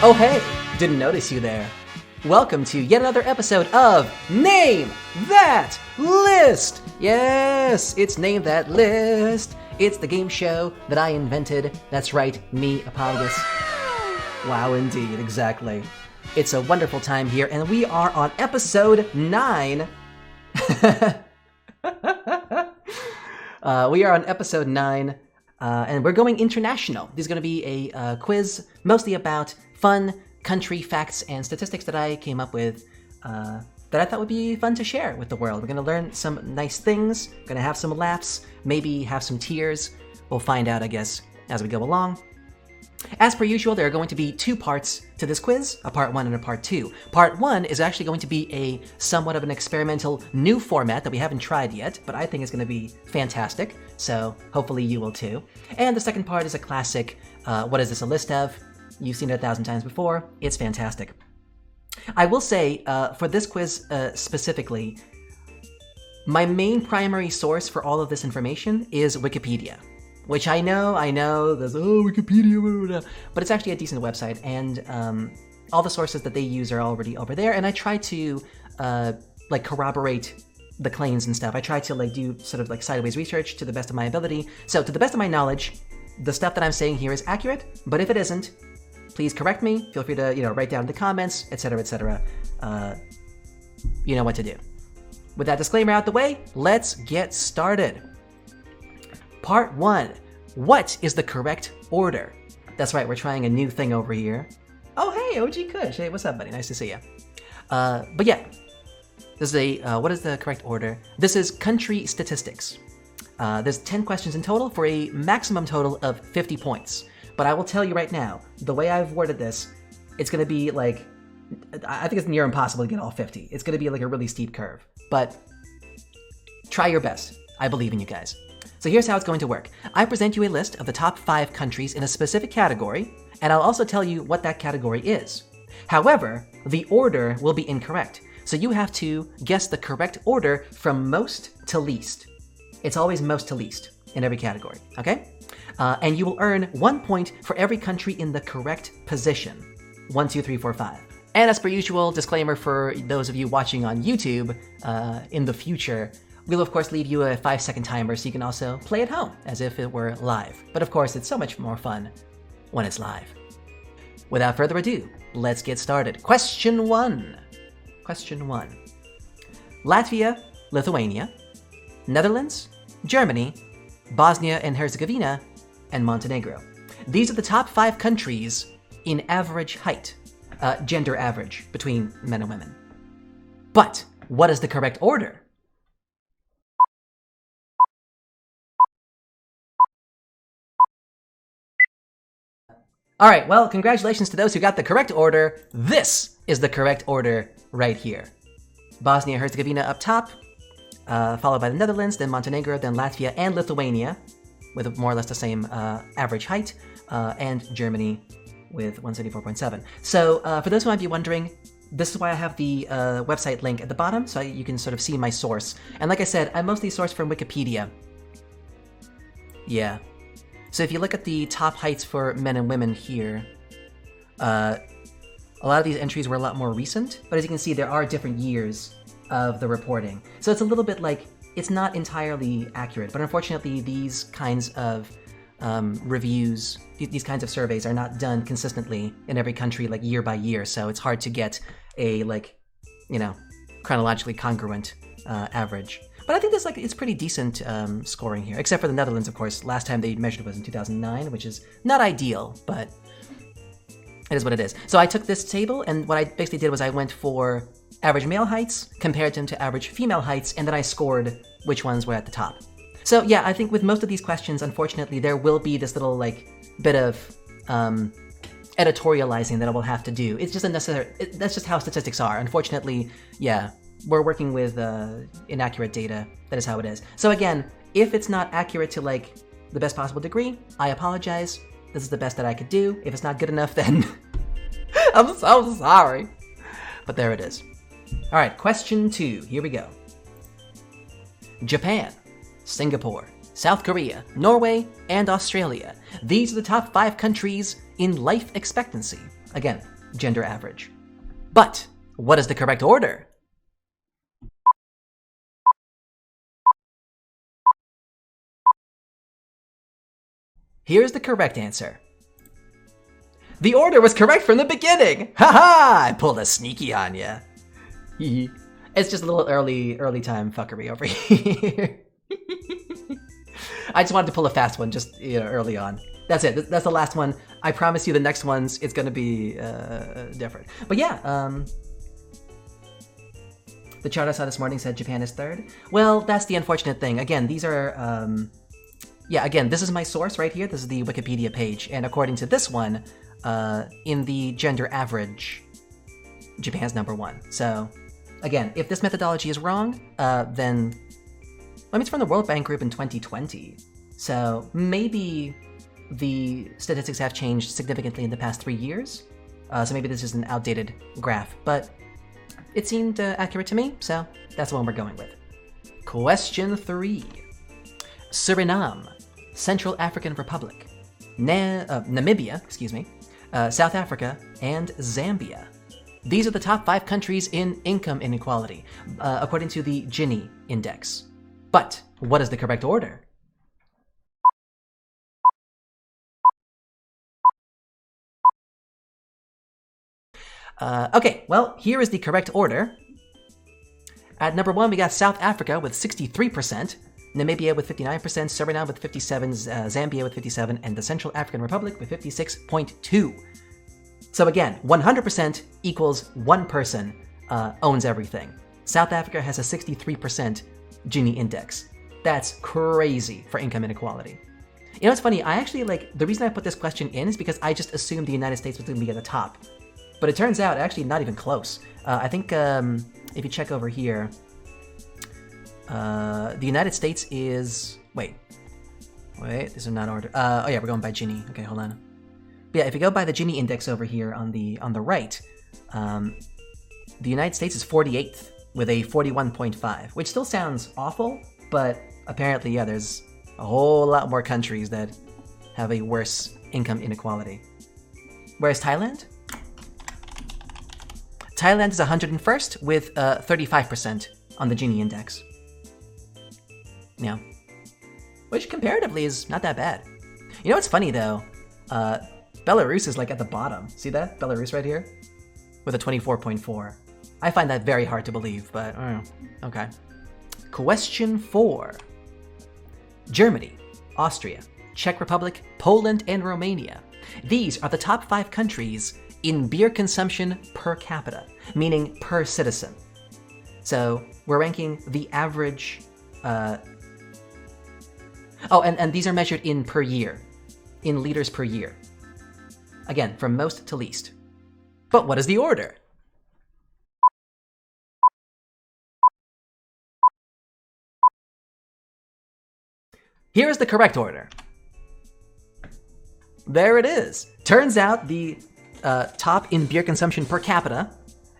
Oh hey, didn't notice you there. Welcome to yet another episode of Name That List! Yes, it's Name That List. It's the game show that I invented. That's right, me, Apologis. Wow, indeed, exactly. It's a wonderful time here, and we are on episode 9. We are on episode 9, and we're going international. This is going to be a quiz mostly about fun country facts and statistics that I came up with that I thought would be fun to share with the world. We're going to learn some nice things, going to have some laughs, maybe have some tears. We'll find out, I guess, as we go along. As per usual, there are going to be 2 parts to this quiz, a part 1 and a part 2. Part 1 is actually going to be a somewhat of an experimental new format that we haven't tried yet, but I think is going to be fantastic, so hopefully you will too. And the second part is a classic, what is this a list of? You've seen it 1,000 times before. It's fantastic. I will say, for this quiz specifically, my main primary source for all of this information is Wikipedia. Which I know, there's, Wikipedia, but it's actually a decent website, and all the sources that they use are already over there, and I try to, corroborate the claims and stuff. I try to, do sort of, sideways research to the best of my ability. So, to the best of my knowledge, the stuff that I'm saying here is accurate, but if it isn't, please correct me. Feel free to, write down in the comments, etc., etc. You know what to do. With that disclaimer out the way, let's get started. Part 1. What is the correct order? That's right, we're trying a new thing over here. Oh, hey, OG Kush. Hey, what's up, buddy? Nice to see you. But yeah, this is what is the correct order? This is country statistics. There's 10 questions in total for a maximum total of 50 points. But I will tell you right now, the way I've worded this, it's going to be I think it's near impossible to get all 50. It's going to be a really steep curve. But try your best. I believe in you guys. So here's how it's going to work. I present you a list of the top 5 countries in a specific category, and I'll also tell you what that category is. However, the order will be incorrect, so you have to guess the correct order from most to least. It's always most to least in every category, okay? And you will earn 1 point for every country in the correct position. 1, 2, 3, 4, 5. And as per usual, disclaimer for those of you watching on YouTube in the future, we'll of course leave you a 5-second timer so you can also play at home as if it were live. But of course, it's so much more fun when it's live. Without further ado, let's get started. Question 1. Latvia, Lithuania, Netherlands, Germany, Bosnia and Herzegovina, and Montenegro. These are the top 5 countries in average height, gender average between men and women. But what is the correct order? All right, well, congratulations to those who got the correct order. This is the correct order right here. Bosnia and Herzegovina up top, followed by the Netherlands, then Montenegro, then Latvia and Lithuania, with more or less the same average height, and Germany with 174.7. So for those who might be wondering, this is why I have the website link at the bottom, so you can sort of see my source. And like I said, I mostly source from Wikipedia. Yeah. So if you look at the top heights for men and women here, a lot of these entries were a lot more recent, but as you can see, there are different years of the reporting. So it's a little bit it's not entirely accurate, but unfortunately these kinds of reviews, these kinds of surveys are not done consistently in every country year by year, so it's hard to get a chronologically congruent average. But I think there's it's pretty decent scoring here, except for the Netherlands, of course. Last time they measured was in 2009, which is not ideal, but it is what it is. So I took this table, and what I basically did was I went for average male heights, compared them to average female heights, and then I scored which ones were at the top. So yeah, I think with most of these questions, unfortunately, there will be this little bit of editorializing that I will have to do. It's just that's just how statistics are. Unfortunately, yeah. We're working with inaccurate data. That is how it is. So again, if it's not accurate to the best possible degree, I apologize. This is the best that I could do. If it's not good enough, then I'm so sorry. But there it is. All right, question 2. Here we go. Japan, Singapore, South Korea, Norway, and Australia. These are the top 5 countries in life expectancy. Again, gender average. But what is the correct order? Here's the correct answer. The order was correct from the beginning! Haha! I pulled a sneaky on ya. It's just a little early time fuckery over here. I just wanted to pull a fast one just early on. That's it. That's the last one. I promise you the next ones, it's gonna be different. But yeah, the chart I saw this morning said Japan is third. Well, that's the unfortunate thing. Again, these are, yeah, again, this is my source right here. This is the Wikipedia page. And according to this one, in the gender average, Japan's number one. So, again, if this methodology is wrong, then, I mean, it's from the World Bank Group in 2020. So maybe the statistics have changed significantly in the past 3 years. So maybe this is an outdated graph, but it seemed accurate to me, so that's the one we're going with. Question 3. Suriname, Central African Republic, Namibia, South Africa, and Zambia. These are the top 5 countries in income inequality, according to the Gini index. But what is the correct order? Okay, well, here is the correct order. At number 1, we got South Africa with 63%, Namibia with 59%, Suriname with 57%, Zambia with 57%, and the Central African Republic with 56.2%. So again, 100% equals one person owns everything. South Africa has a 63% Gini index. That's crazy for income inequality. You know, it's funny, I actually, the reason I put this question in is because I just assumed the United States was going to be at the top. But it turns out, actually, not even close. I think if you check over here, the United States is... Wait, these are not ordered. Oh yeah, we're going by Gini. Okay, hold on. But yeah, if you go by the Gini index over here on the right, the United States is 48th with a 41.5, which still sounds awful, but apparently, yeah, there's a whole lot more countries that have a worse income inequality. Where's Thailand? Thailand is 101st with 35% on the Gini index. Yeah. Which comparatively is not that bad. You know what's funny though? Belarus is at the bottom. See that? Belarus right here? With a 24.4. I find that very hard to believe, but okay. Question 4. Germany, Austria, Czech Republic, Poland, and Romania. These are the top 5 countries in beer consumption per capita, meaning per citizen. So we're ranking the average... and these are measured in per year, in liters per year. Again, from most to least. But what is the order? Here is the correct order. There it is. Turns out the top in beer consumption per capita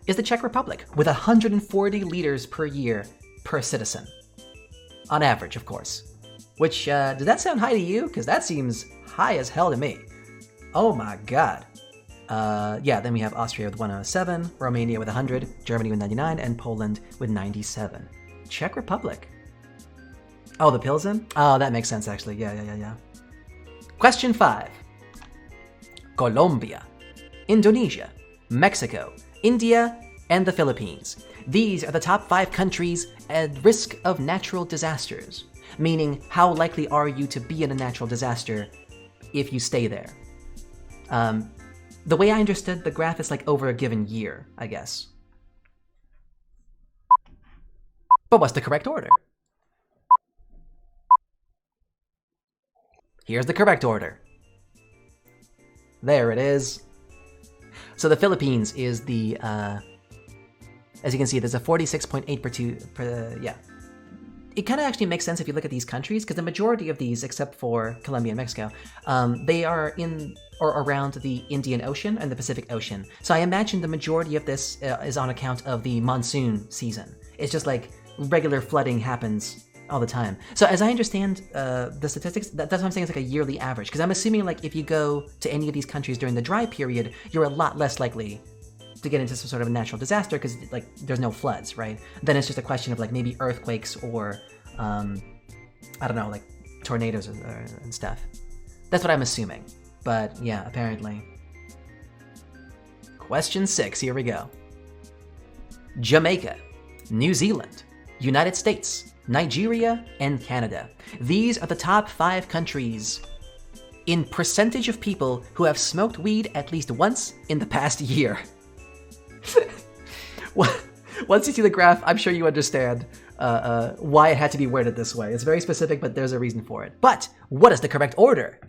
is the Czech Republic, with 140 liters per year per citizen. On average, of course. Which, does that sound high to you? Because that seems high as hell to me. Oh my god. Yeah, then we have Austria with 107, Romania with 100, Germany with 99, and Poland with 97. Czech Republic. Oh, the Pilsen? Oh, that makes sense, actually. Yeah. Question 5. Colombia, Indonesia, Mexico, India, and the Philippines. These are the top 5 countries at risk of natural disasters, meaning how likely are you to be in a natural disaster if you stay there. The way I understood the graph is over a given year, I guess. But what's the correct order? Here's the correct order. There it is. So the Philippines is the, as you can see, there's a 46.8 per, yeah. It kind of actually makes sense if you look at these countries, because the majority of these, except for Colombia and Mexico, they are in or around the Indian Ocean and the Pacific Ocean. So I imagine the majority of this is on account of the monsoon season. It's just regular flooding happens all the time. So as I understand the statistics, that's what I'm saying. It's like a yearly average. Because I'm assuming like if you go to any of these countries during the dry period, you're a lot less likely to get into some sort of a natural disaster because like there's no floods, right? Then it's just a question of like maybe earthquakes or I don't know, like tornadoes and stuff. That's what I'm assuming. But yeah, apparently. Question 6, here we go. Jamaica, New Zealand, United States, Nigeria, and Canada. These are the top 5 countries in percentage of people who have smoked weed at least once in the past year. Once you see the graph, I'm sure you understand why it had to be worded this way. It's very specific, but there's a reason for it. But what is the correct order?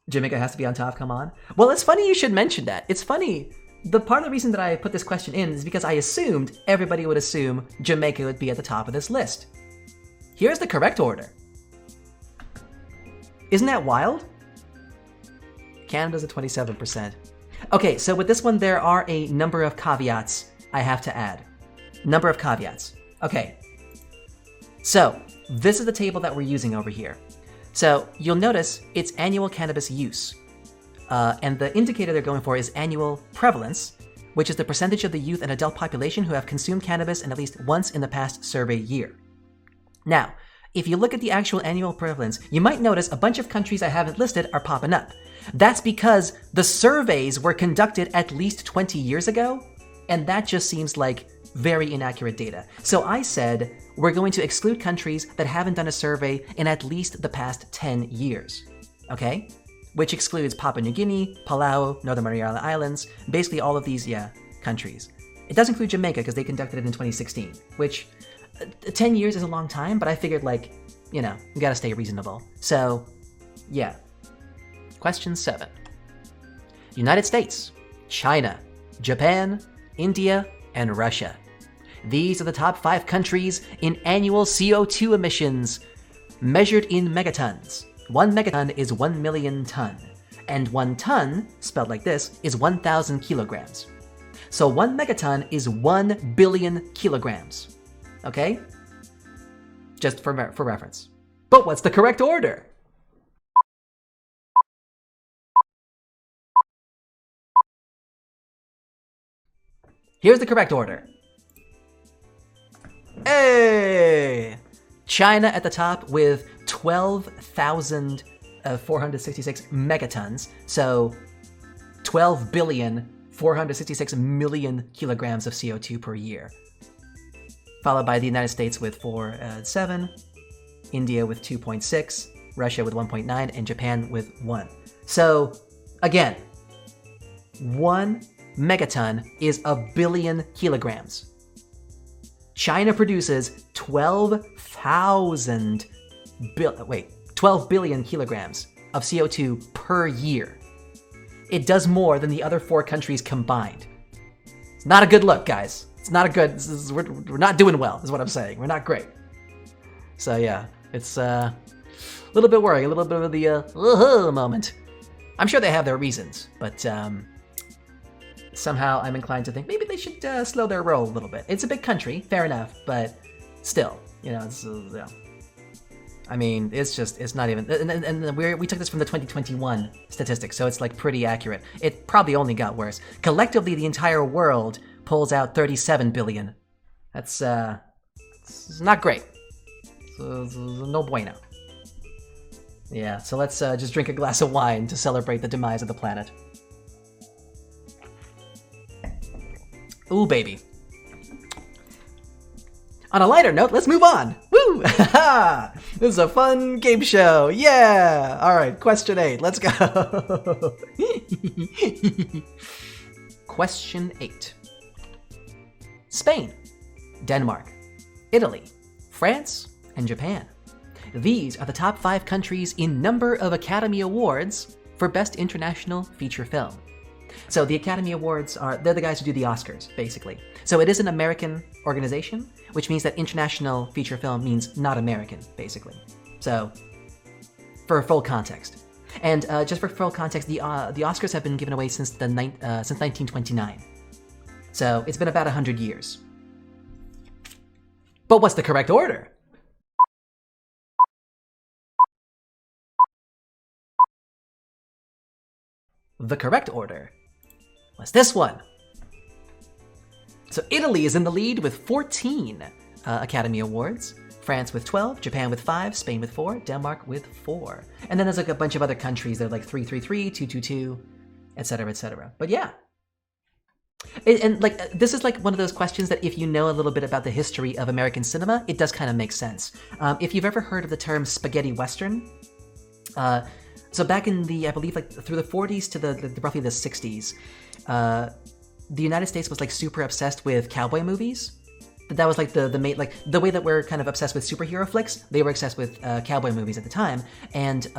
Jamaica has to be on top, come on. Well, it's funny you should mention that. It's funny. The part of the reason that I put this question in is because I assumed everybody would assume Jamaica would be at the top of this list. Here's the correct order. Isn't that wild? Canada's at 27%. Okay, so with this one, there are a number of caveats I have to add. Number of caveats. Okay. So, this is the table that we're using over here. So, you'll notice it's annual cannabis use. And the indicator they're going for is annual prevalence, which is the percentage of the youth and adult population who have consumed cannabis in at least once in the past survey year. Now, if you look at the actual annual prevalence, you might notice a bunch of countries I haven't listed are popping up. That's because the surveys were conducted at least 20 years ago, and that just seems like very inaccurate data. So I said we're going to exclude countries that haven't done a survey in at least the past 10 years, okay? Which excludes Papua New Guinea, Palau, Northern Mariana Islands, basically all of these, countries. It does include Jamaica because they conducted it in 2016, which 10 years is a long time, but I figured like, you gotta stay reasonable. So, yeah. Question 7. United States, China, Japan, India, and Russia. These are the top 5 countries in annual CO2 emissions, measured in megatons. 1 megaton is 1 million ton, and 1 ton, spelled like this, is 1,000 kilograms. So 1 megaton is 1 billion kilograms. Okay? Just for reference. But what's the correct order? Here's the correct order. Hey! China at the top with 12,466 megatons, so 12,466,000,000 kilograms of CO2 per year. Followed by the United States with 4.7, India with 2.6, Russia with 1.9, and Japan with 1. So, again, 1 megaton is 1 billion kilograms. China produces 12 billion kilograms of CO2 per year. It does more than the other 4 countries combined. It's not a good look, guys. It's not a good, we're not doing well, is what I'm saying. We're not great. So yeah, it's a little bit worrying, a little bit of the moment. I'm sure they have their reasons, but somehow I'm inclined to think maybe they should slow their roll a little bit. It's a big country, fair enough, but still, it's, I mean, it's not even, and we took this from the 2021 statistics, so it's like pretty accurate. It probably only got worse. Collectively, the entire world pulls out 37 billion. That's it's not great. So, no bueno. Yeah, so let's just drink a glass of wine to celebrate the demise of the planet. Ooh, baby. On a lighter note, let's move on. Woo! This is a fun game show. Yeah! Alright, question 8. Let's go. Question 8. Spain, Denmark, Italy, France, and Japan. These are the top 5 countries in number of Academy Awards for Best International Feature Film. So the Academy Awards they're the guys who do the Oscars, basically. So it is an American organization, which means that international feature film means not American, basically. So, for full context. And just for full context, the Oscars have been given away since 1929. So it's been about 100 years. But what's the correct order? The correct order was this one. So Italy is in the lead with 14 Academy Awards. France with 12, Japan with 5, Spain with 4, Denmark with 4. And then there's like a bunch of other countries that are like 333, 222, etc., etc. But yeah. And like this is like one of those questions that if you know a little bit about the history of American cinema, it does kind of make sense. If you've ever heard of the term spaghetti western, so back in the, I believe like through the 40s to the roughly the 60s, the United States was like super obsessed with cowboy movies. That was like the main, like the way that we're kind of obsessed with superhero flicks, they were obsessed with cowboy movies at the time. And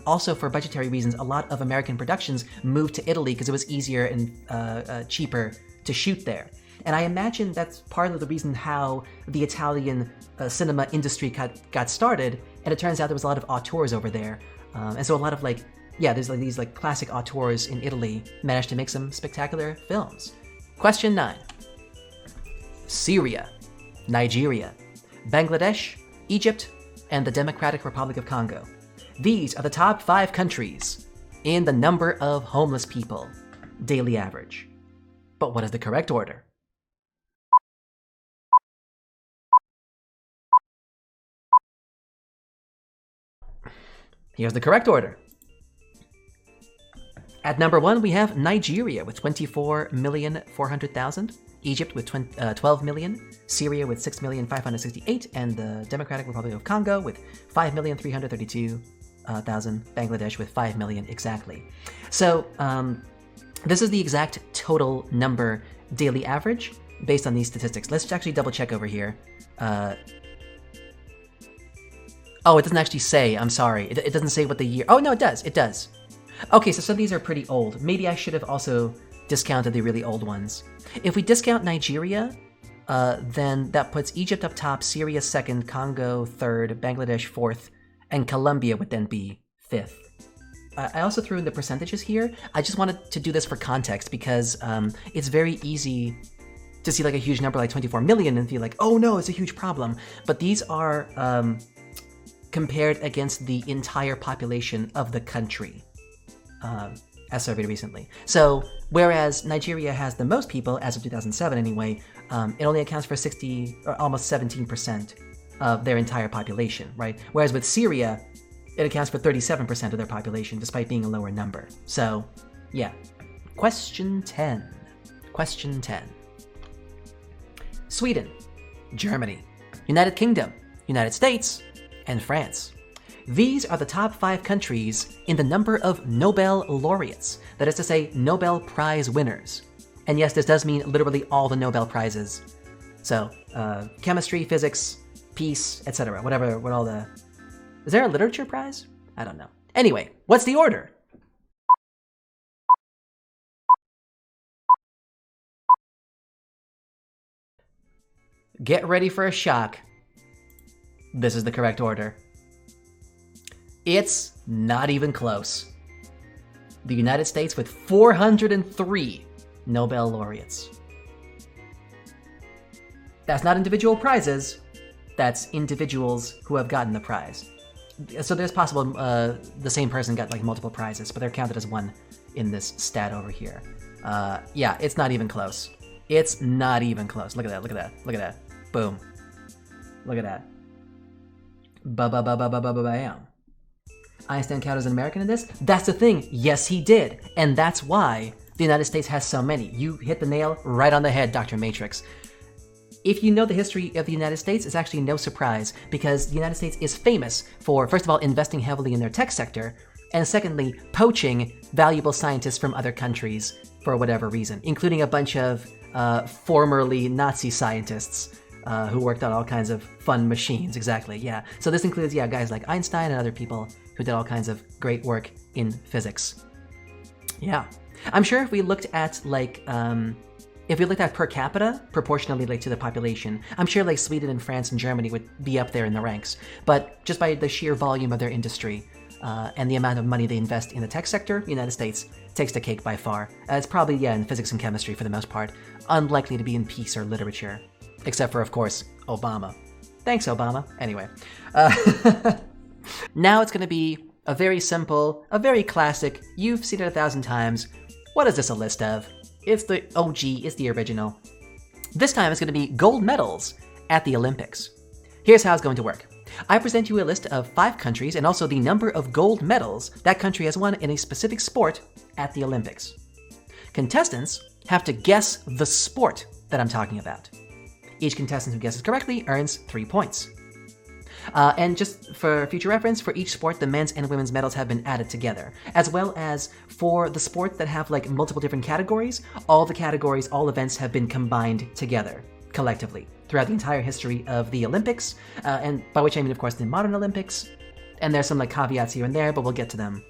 also for budgetary reasons, a lot of American productions moved to Italy because it was easier and cheaper to shoot there. And I imagine that's part of the reason how the Italian cinema industry got started. And it turns out there was a lot of auteurs over there. And so a lot of like, yeah, there's like these like classic auteurs in Italy managed to make some spectacular films. Question 9. Syria, Nigeria, Bangladesh, Egypt, and the Democratic Republic of Congo. These are the top 5 countries in the number of homeless people, daily average. But what is the correct order? Here's the correct order. At number 1, we have Nigeria with 24,400,000, Egypt with 12 million, Syria with 6,568,000, and the Democratic Republic of Congo with 5,332,000, Bangladesh with 5 million exactly. So this is the exact total number daily average based on these statistics. Let's actually double check over here. Oh, it doesn't actually say, I'm sorry. It doesn't say what the year, oh no, it does, it does. Okay, so some of these are pretty old. Maybe I should have also discounted the really old ones. If we discount Nigeria, then that puts Egypt up top, Syria second, Congo third, Bangladesh fourth, and Colombia would then be fifth. I also threw in the percentages here. I just wanted to do this for context because it's very easy to see like a huge number like 24 million and feel like, oh no, it's a huge problem. But these are compared against the entire population of the country. As surveyed recently. So, whereas Nigeria has the most people, as of 2007 anyway, it only accounts for 60, or almost 17% of their entire population, right? Whereas with Syria, it accounts for 37% of their population, despite being a lower number. So, yeah. Question 10. Question 10. Sweden, Germany, United Kingdom, United States, and France. These are the top 5 countries in the number of Nobel laureates, that is to say, Nobel Prize winners. And yes, this does mean literally all the Nobel Prizes. So, chemistry, physics, peace, etc. Whatever, what all the... Is there a literature prize? I don't know. Anyway, what's the order? Get ready for a shock. This is the correct order. It's not even close. The United States with 403 Nobel laureates. That's not individual prizes, that's individuals who have gotten the prize. So there's possible the same person got like multiple prizes, but they're counted as one in this stat over here. Yeah, it's not even close. It's not even close. Look at that, look at that, look at that. Boom. Look at that. Ba-ba-ba-ba-ba-ba-bam. Einstein counted as an American in this? That's the thing. Yes, he did. And that's why the United States has so many. You hit the nail right on the head, Dr. Matrix. If you know the history of the United States, it's actually no surprise because the United States is famous for, first of all, investing heavily in their tech sector, and secondly, poaching valuable scientists from other countries for whatever reason, including a bunch of formerly Nazi scientists who worked on all kinds of fun machines. Exactly, yeah. So this includes, yeah, guys like Einstein and other people who did all kinds of great work in physics. Yeah. I'm sure if we looked at like, if we looked at per capita, proportionally like to the population, I'm sure like Sweden and France and Germany would be up there in the ranks. But just by the sheer volume of their industry and the amount of money they invest in the tech sector, the United States takes the cake by far. It's probably, yeah, in physics and chemistry for the most part. unlikely to be in peace or literature. Except for, of course, Obama. Thanks, Obama. Anyway. Now it's going to be a very simple, a very classic, you've seen it 1,000 times. What is this a list of? It's the OG, it's the original. This time it's going to be gold medals at the Olympics. Here's how it's going to work. I present you a list of 5 countries and also the number of gold medals that country has won in a specific sport at the Olympics. Contestants have to guess the sport that I'm talking about. Each contestant who guesses correctly earns 3 points. And just for future reference, for each sport, the men's and women's medals have been added together, as well as for the sports that have like multiple different categories, all the categories, all events have been combined together, collectively, throughout the entire history of the Olympics, and by which I mean, of course, the modern Olympics, and there's some like caveats here and there, but we'll get to them.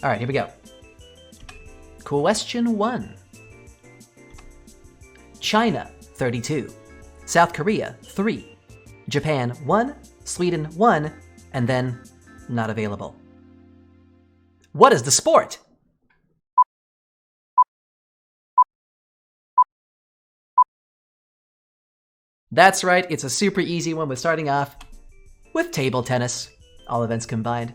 All right, here we go. Question 1. China, 32. South Korea, 3. Japan, 1. Sweden, 1. And then, not available. What is the sport? That's right, it's a super easy one. We're starting off with table tennis, all events combined.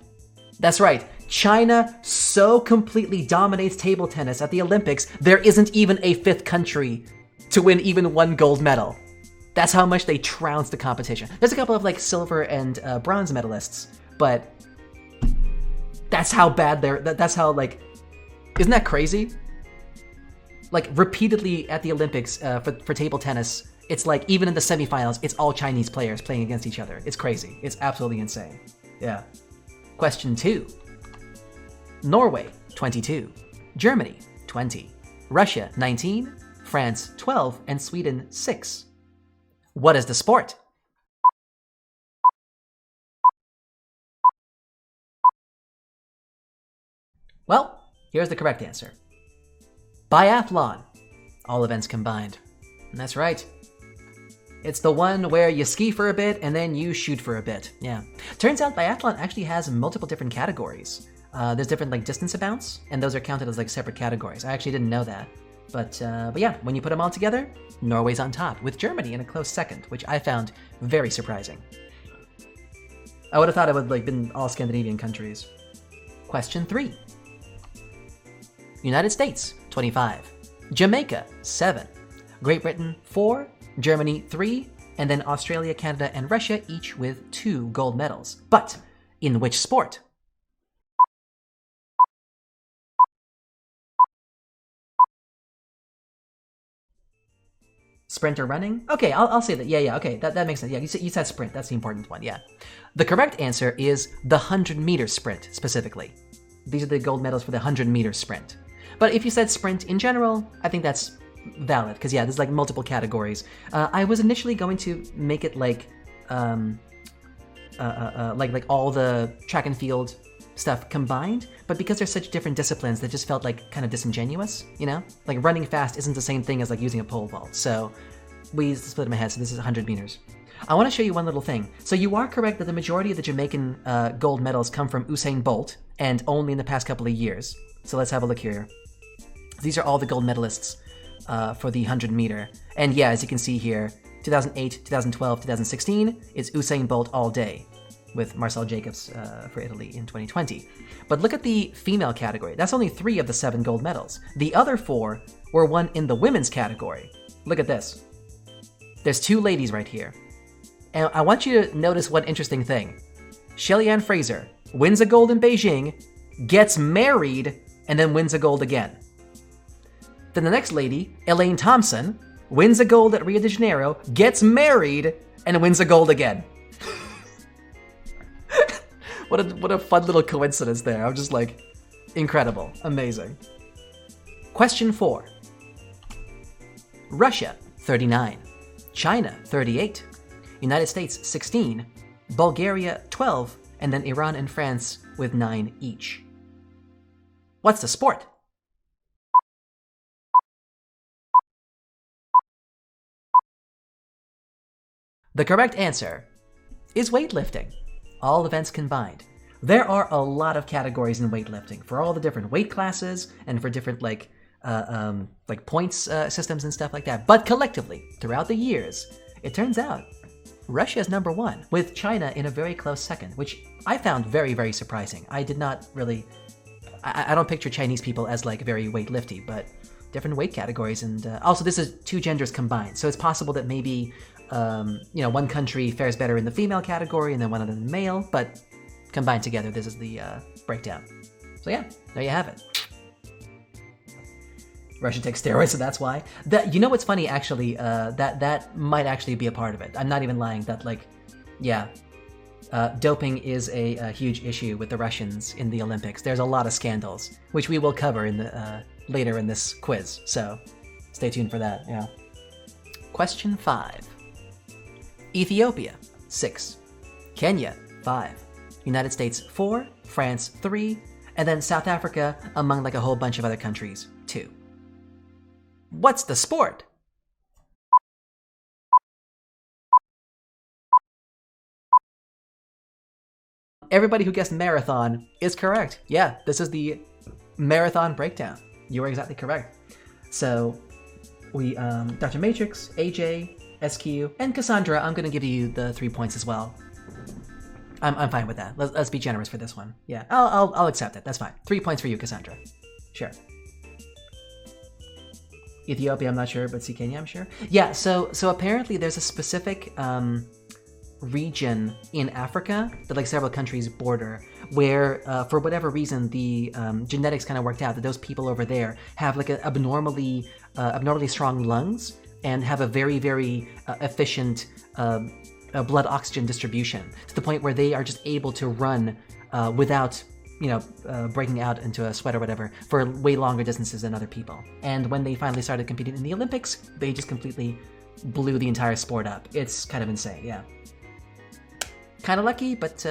That's right, China so completely dominates table tennis at the Olympics, there isn't even a 5th country to win even 1 gold medal. That's how much they trounce the competition. There's a couple of like silver and bronze medalists, but that's how bad that's how like, isn't that crazy? Like repeatedly at the Olympics for table tennis, it's like even in the semifinals, it's all Chinese players playing against each other. It's crazy. It's absolutely insane. Yeah. Question 2. Norway, 22. Germany, 20. Russia, 19. France, 12. And Sweden, 6. What is the sport? Well, here's the correct answer. Biathlon. All events combined. And that's right. It's the one where you ski for a bit and then you shoot for a bit. Yeah. Turns out biathlon actually has multiple different categories. There's different like distance amounts, and those are counted as like separate categories. I actually didn't know that. But yeah, when you put them all together, Norway's on top, with Germany in a close second, which I found very surprising. I would have thought it would like been all Scandinavian countries. Question 3. United States, 25. Jamaica, 7. Great Britain, 4. Germany, 3. And then Australia, Canada, and Russia, each with 2 gold medals. But in which sport? Sprint or running? Okay, I'll say that. Yeah, okay, that makes sense. Yeah, you said sprint. That's the important one, yeah. The correct answer is the 100-meter sprint, specifically. These are the gold medals for the 100-meter sprint. But if you said sprint in general, I think that's valid, because yeah, there's like multiple categories. I was initially going to make it like all the track and field stuff combined, but because they're such different disciplines, that just felt like kind of disingenuous, you know? Like running fast isn't the same thing as like using a pole vault, so we split in my head, so this is 100 meters. I want to show you one little thing. So you are correct that the majority of the Jamaican gold medals come from Usain Bolt, and only in the past couple of years. So let's have a look here. These are all the gold medalists for the 100 meter. And yeah, as you can see here, 2008, 2012, 2016, it's Usain Bolt all day, with Marcel Jacobs for Italy in 2020. But look at the female category. That's only 3 of the 7 gold medals. The other 4 were won in the women's category. Look at this. There's 2 ladies right here. And I want you to notice one interesting thing. Shelly-Ann Fraser wins a gold in Beijing, gets married, and then wins a gold again. Then the next lady, Elaine Thompson, wins a gold at Rio de Janeiro, gets married, and wins a gold again. What a fun little coincidence there. I'm just like, incredible, amazing. Question 4. Russia, 39. China, 38. United States, 16. Bulgaria, 12. And then Iran and France with 9 each. What's the sport? The correct answer is weightlifting. All events combined. There are a lot of categories in weightlifting for all the different weight classes and for different like like points systems and stuff like that. But collectively, throughout the years, it turns out Russia is number one, with China in a very close second, which I found very, very surprising. I did not really, I don't picture Chinese people as like very weightlifty, but different weight categories. And also this is two genders combined. So it's possible that maybe, one country fares better in the female category and then one other in the male, but combined together, this is the breakdown. So yeah, there you have it. Russia takes steroids, so that's why. You know what's funny, actually? That might actually be a part of it. I'm not even lying. That doping is a huge issue with the Russians in the Olympics. There's a lot of scandals, which we will cover in the later in this quiz. So stay tuned for that. Yeah. Question 5. Ethiopia 6, Kenya 5, United States 4, France 3, and then South Africa among like a whole bunch of other countries 2. What's the sport? Everybody who guessed marathon is correct. Yeah, this is the marathon breakdown. You were exactly correct. So we, Dr. Matrix, AJ, SQ, and Cassandra, I'm gonna give you the 3 points as well. I'm fine with that. Let's be generous for this one. Yeah, I'll accept it. That's fine. 3 points for you, Cassandra. Sure. Ethiopia, I'm not sure, but Kenya, I'm sure. Yeah, so apparently there's a specific region in Africa that like several countries border where for whatever reason the genetics kind of worked out that those people over there have like abnormally strong lungs and have a very, very efficient blood oxygen distribution to the point where they are just able to run without breaking out into a sweat or whatever for way longer distances than other people. And when they finally started competing in the Olympics, they just completely blew the entire sport up. It's kind of insane, yeah. Kind of lucky, but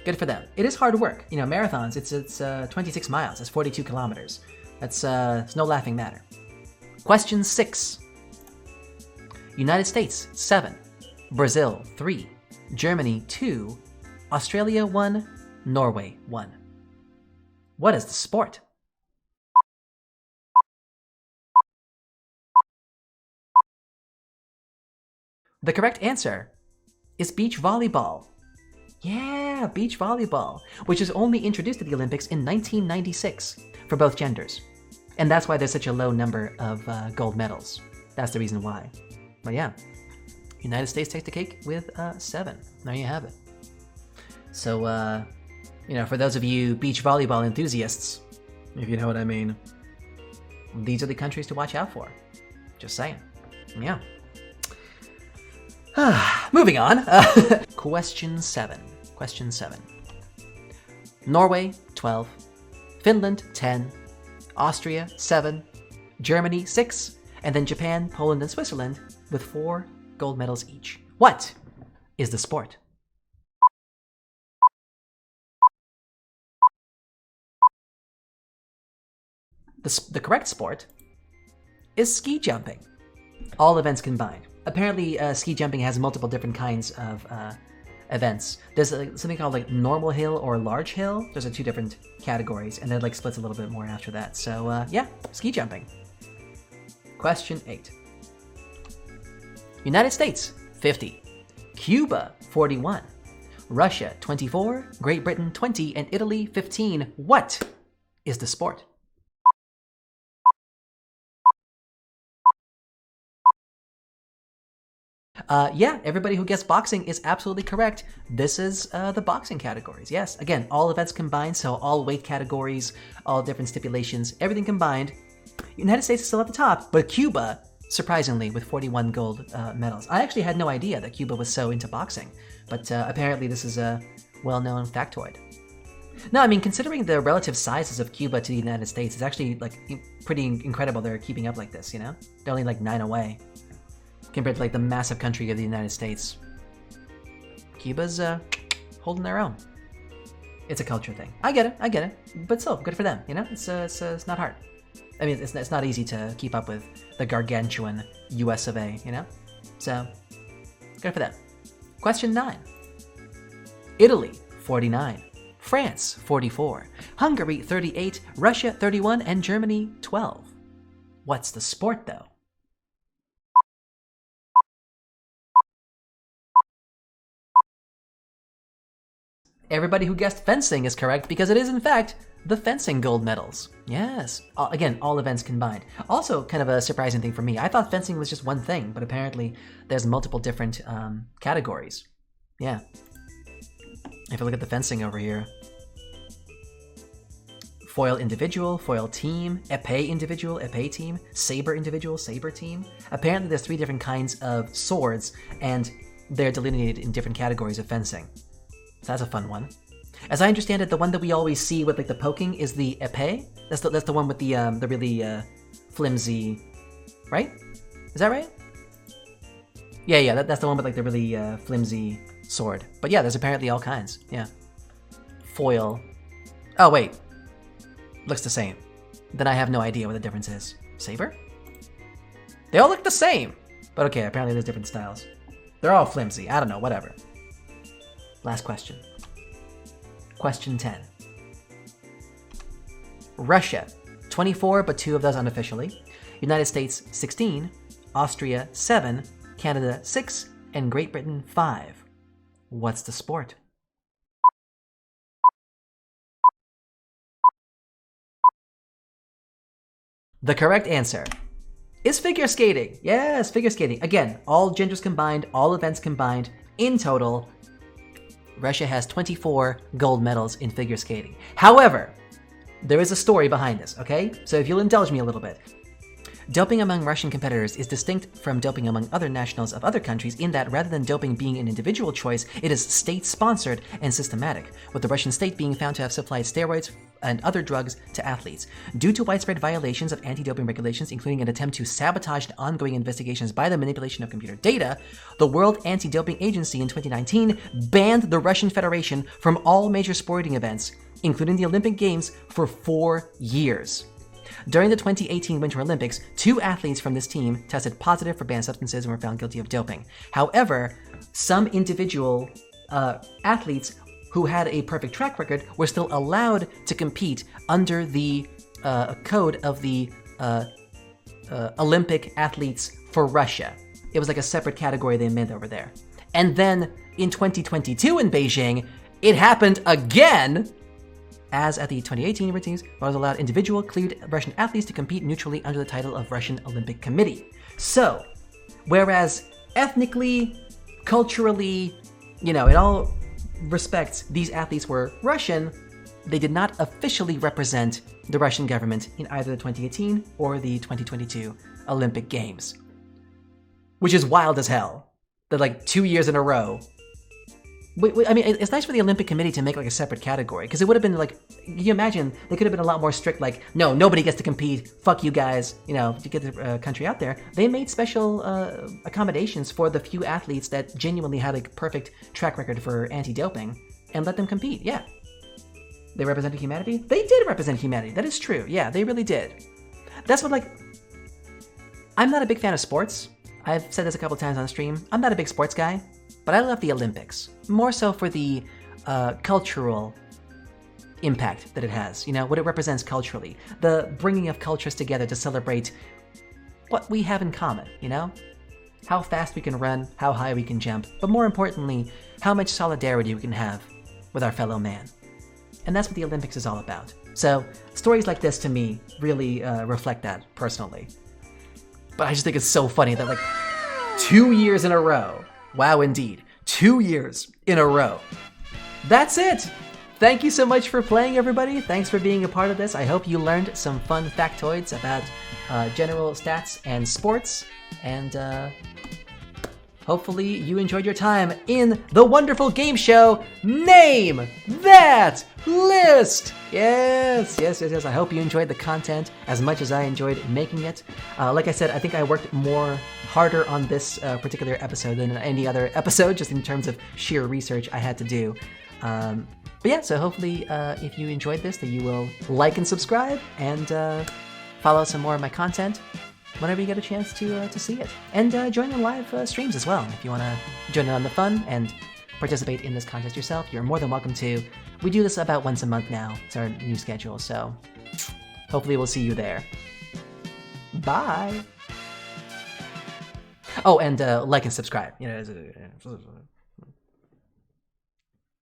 good for them. It is hard work. Marathons, it's 26 miles, it's 42 kilometers. That's it's no laughing matter. Question 6. United States 7, Brazil 3, Germany 2, Australia 1, Norway 1. What is the sport? The correct answer is beach volleyball. Yeah, beach volleyball, which was only introduced to the Olympics in 1996 for both genders. And that's why there's such a low number of gold medals. That's the reason why. But yeah, United States takes the cake with 7. There you have it. So, for those of you beach volleyball enthusiasts, if you know what I mean, these are the countries to watch out for. Just saying. Yeah. Moving on. Question 7. Norway, 12. Finland, 10. Austria, 7. Germany, 6. And then Japan, Poland, and Switzerland with 4 gold medals each. What is the sport? The correct sport is ski jumping. All events combined. Apparently, ski jumping has multiple different kinds of events. There's something called like normal hill or large hill. Those are 2 different categories, and then like splits a little bit more after that. So yeah, ski jumping. Question 8. United States, 50. Cuba, 41. Russia, 24. Great Britain, 20. And Italy, 15. What is the sport? Yeah, everybody who guessed boxing is absolutely correct. This is the boxing categories. Yes, again, all events combined, so all weight categories, all different stipulations, everything combined. United States is still at the top, but Cuba, surprisingly, with 41 gold medals. I actually had no idea that Cuba was so into boxing, but apparently this is a well-known factoid. No, I mean, considering the relative sizes of Cuba to the United States, it's actually like pretty incredible they're keeping up like this, They're only like 9 away compared to like the massive country of the United States. Cuba's holding their own. It's a culture thing. I get it, but still, good for them, It's not hard. I mean, it's not easy to keep up with the gargantuan US of A, So, good for them. Question 9. Italy, 49. France, 44. Hungary, 38. Russia, 31. And Germany, 12. What's the sport, though? Everybody who guessed fencing is correct because it is, in fact, the fencing gold medals. Yes. Again, all events combined. Also, kind of a surprising thing for me. I thought fencing was just one thing, but apparently there's multiple different categories. Yeah. If you look at the fencing over here, foil individual, foil team, épée individual, épée team, saber individual, saber team. Apparently there's 3 different kinds of swords, and they're delineated in different categories of fencing. So that's a fun one. As I understand it, the one that we always see with like the poking is the épée. That's the one with the really flimsy, right? Is that right? Yeah, that's the one with like the really flimsy sword. But yeah, there's apparently all kinds. Yeah. Foil. Oh wait, looks the same. Then I have no idea what the difference is. Saber? They all look the same. But okay, apparently there's different styles. They're all flimsy. I don't know, whatever. Last question. Question 10. Russia, 24, but 2 of those unofficially. United States, 16. Austria, 7. Canada, 6. And Great Britain, 5. What's the sport? The correct answer is figure skating. Yes, figure skating. Again, all genders combined, all events combined. In total, Russia has 24 gold medals in figure skating. However, there is a story behind this, okay? So if you'll indulge me a little bit. Doping among Russian competitors is distinct from doping among other nationals of other countries in that rather than doping being an individual choice, it is state-sponsored and systematic, with the Russian state being found to have supplied steroids and other drugs to athletes. Due to widespread violations of anti-doping regulations, including an attempt to sabotage the ongoing investigations by the manipulation of computer data, the World Anti-Doping Agency in 2019 banned the Russian Federation from all major sporting events, including the Olympic Games, for 4 years. During the 2018 Winter Olympics, 2 athletes from this team tested positive for banned substances and were found guilty of doping. However, some individual athletes who had a perfect track record were still allowed to compete under the code of the Olympic athletes for Russia. It was like a separate category they made over there. And then in 2022 in Beijing, it happened again. As at the 2018 routines, was allowed individual cleared Russian athletes to compete neutrally under the title of Russian Olympic Committee. So, whereas ethnically, culturally, in all respects, these athletes were Russian, they did not officially represent the Russian government in either the 2018 or the 2022 Olympic Games. Which is wild as hell. That like 2 years in a row. I mean, it's nice for the Olympic Committee to make like a separate category, because it would have been like, can you imagine, they could have been a lot more strict, like, no, nobody gets to compete, fuck you guys, to get the country out there. They made special accommodations for the few athletes that genuinely had a perfect track record for anti-doping and let them compete, yeah. They represented humanity? They did represent humanity, that is true, yeah, they really did. That's what, like, I'm not a big fan of sports. I've said this a couple times on stream. I'm not a big sports guy. But I love the Olympics, more so for the cultural impact that it has, what it represents culturally. The bringing of cultures together to celebrate what we have in common, How fast we can run, how high we can jump, but more importantly, how much solidarity we can have with our fellow man. And that's what the Olympics is all about. So stories like this to me really reflect that personally. But I just think it's so funny that like 2 years in a row, wow, indeed. 2 years in a row. That's it! Thank you so much for playing, everybody. Thanks for being a part of this. I hope you learned some fun factoids about general stats and sports. And hopefully you enjoyed your time in the wonderful game show, Name That List! Yes. I hope you enjoyed the content as much as I enjoyed making it. Like I said, I think I worked harder on this particular episode than any other episode, just in terms of sheer research I had to do. But yeah, so hopefully if you enjoyed this, that you will like and subscribe and follow some more of my content whenever you get a chance to see it. And join in live streams as well. If you want to join in on the fun and participate in this contest yourself, you're more than welcome to. We do this about once a month now. It's our new schedule, so hopefully we'll see you there. Bye. Oh, and like and subscribe. You know.